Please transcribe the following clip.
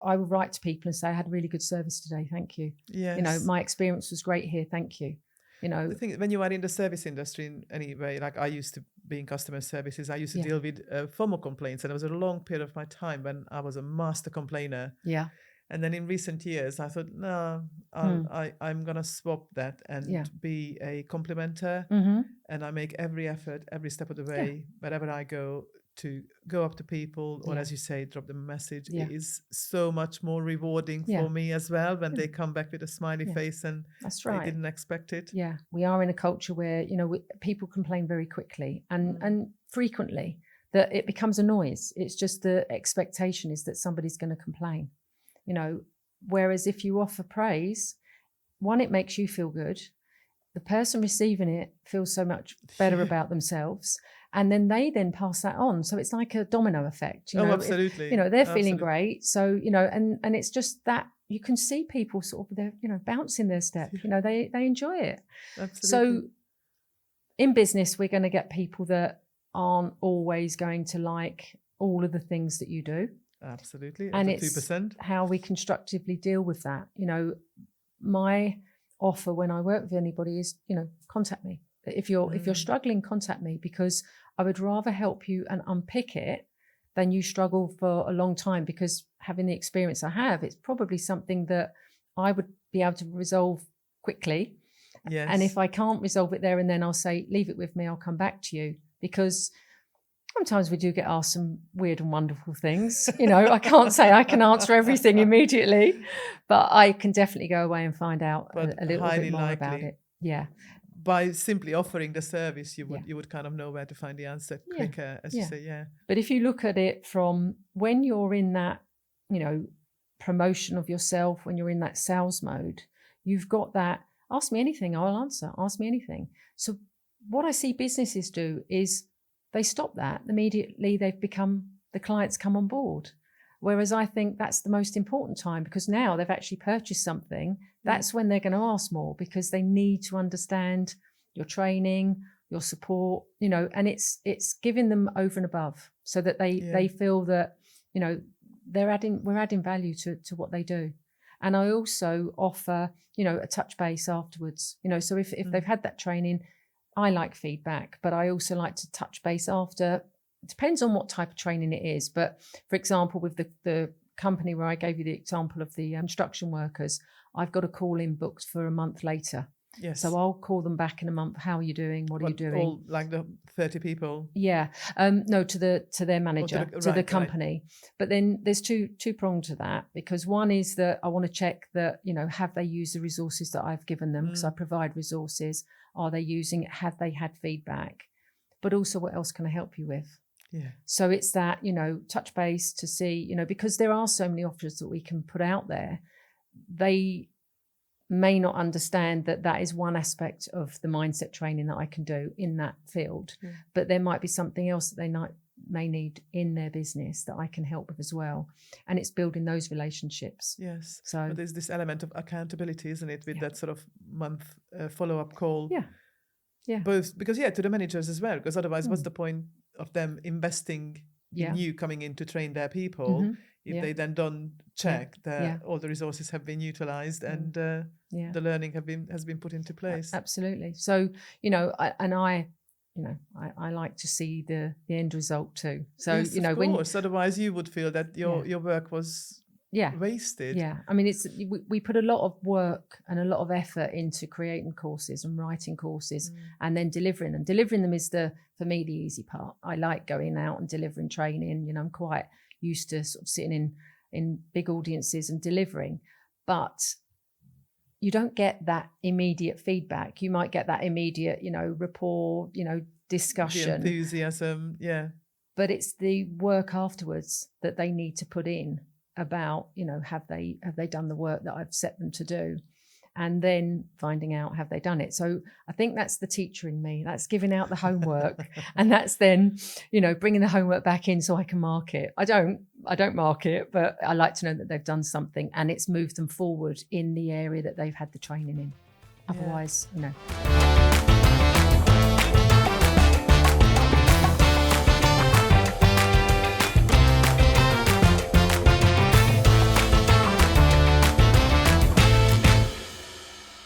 I would write to people and say, I had really good service today, thank you. Yes. You know, my experience was great here, thank you. You know, I think when you are in the service industry in any way, like I used to be in customer services, I used to deal with FOMO complaints, and there was a long period of my time when I was a master complainer. yeah, And then in recent years, I thought, no, I'm going to swap that and be a complimenter. Mm-hmm. And I make every effort, every step of the way, wherever I go, to go up to people, or as you say, drop them a message. It is so much more rewarding for me as well when they come back with a smiley face and that's right. they didn't expect it. Yeah, we are in a culture where, you know, people complain very quickly and frequently, that it becomes a noise. It's just the expectation is that somebody's going to complain, you know, whereas if you offer praise, one, it makes you feel good. The person receiving it feels so much better about themselves. And then they then pass that on. So it's like a domino effect. You know, absolutely. If, you know, they're feeling great. So, you know, and it's just that you can see people sort of, they're, you know, bouncing their step, you know, they enjoy it. Absolutely. So in business, we're going to get people that aren't always going to like all of the things that you do. Absolutely. And it's it's 2%. how we constructively deal with that. You know, my offer when I work with anybody is, you know, contact me. If you're struggling, contact me, because I would rather help you and unpick it than you struggle for a long time, because having the experience I have, it's probably something that I would be able to resolve quickly. Yes. And if I can't resolve it there and then, I'll say, leave it with me, I'll come back to you, because sometimes we do get asked some weird and wonderful things. You know, I can't say I can answer everything immediately, but I can definitely go away and find out a little bit more about it. Yeah. By simply offering the service, you would kind of know where to find the answer quicker, as you say. Yeah. But if you look at it from when you're in that, you know, promotion of yourself, when you're in that sales mode, you've got that, ask me anything, I'll answer, ask me anything. So what I see businesses do is they stop that. Immediately the clients come on board. Whereas I think that's the most important time, because now they've actually purchased something. That's when they're going to ask more, because they need to understand your training, your support, you know, and it's giving them over and above, so that they feel that, you know, we're adding value to what they do. And I also offer, you know, a touch base afterwards, you know, so if they've had that training, I like feedback, but I also like to touch base after. It depends on what type of training it is. But for example, with the company where I gave you the example of the construction workers, I've got a call in booked for a month later. Yes. So I'll call them back in a month. How are you doing? What are you doing? All like the 30 people? Yeah. No, to their manager, to the company. Right. But then there's two pronged to that, because one is that I want to check that, you know, have they used the resources that I've given them? Because I provide resources. Are they using it? Have they had feedback? But also, what else can I help you with? Yeah. So it's that, you know, touch base to see, you know, because there are so many offers that we can put out there. They may not understand that is one aspect of the mindset training that I can do in that field, but there might be something else that they may need in their business that I can help with as well. And it's building those relationships. Yes. So but there's this element of accountability, isn't it, with that sort of month follow-up call. Yeah. Yeah. Both because to the managers as well, because otherwise what's the point of them investing in you coming in to train their people if they then don't check that all the resources have been utilized and the learning has been put into place. Absolutely. So, you know, I like to see the end result too. So, yes, you know, of course. Otherwise you would feel that your work was wasted. Yeah. I mean, we put a lot of work and a lot of effort into creating courses and writing courses and then delivering them. Delivering them is for me, the easy part. I like going out and delivering training. You know, I'm quite used to sort of sitting in big audiences and delivering, but you don't get that immediate feedback. You might get that immediate, you know, rapport, you know, discussion. The enthusiasm, But it's the work afterwards that they need to put in about, you know, have they done the work that I've set them to do, and then finding out have they done it. So I think that's the teacher in me, that's giving out the homework and that's then, you know, bringing the homework back in so I can mark it. I don't mark it, but I like to know that they've done something and it's moved them forward in the area that they've had the training in. Otherwise, you know.